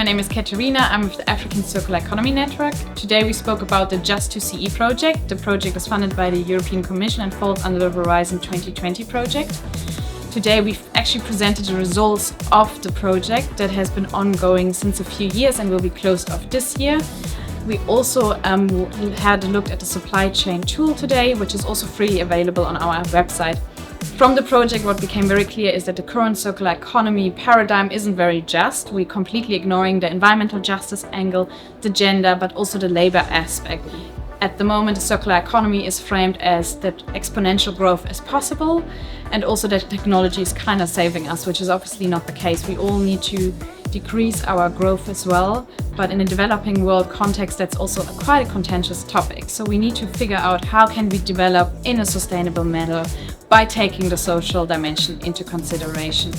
my name is Katerina. I'm with the African Circular Economy Network. Today we spoke about the Just2CE project. The project is funded by the European Commission and falls under the Horizon 2020 project. Today we've actually presented the results of the project that has been ongoing since a few years and will be closed off this year. We also had a look at the supply chain tool today, which is also freely available on our website. From the project, what became very clear is that the current circular economy paradigm isn't very just. We're completely ignoring the environmental justice angle, the gender, but also the labor aspect. At the moment, the circular economy is framed as that exponential growth is possible, and also that technology is kind of saving us, which is obviously not the case. We all need to decrease our growth as well, but in a developing world context, that's also quite a contentious topic. So we need to figure out how can we develop in a sustainable manner by taking the social dimension into consideration.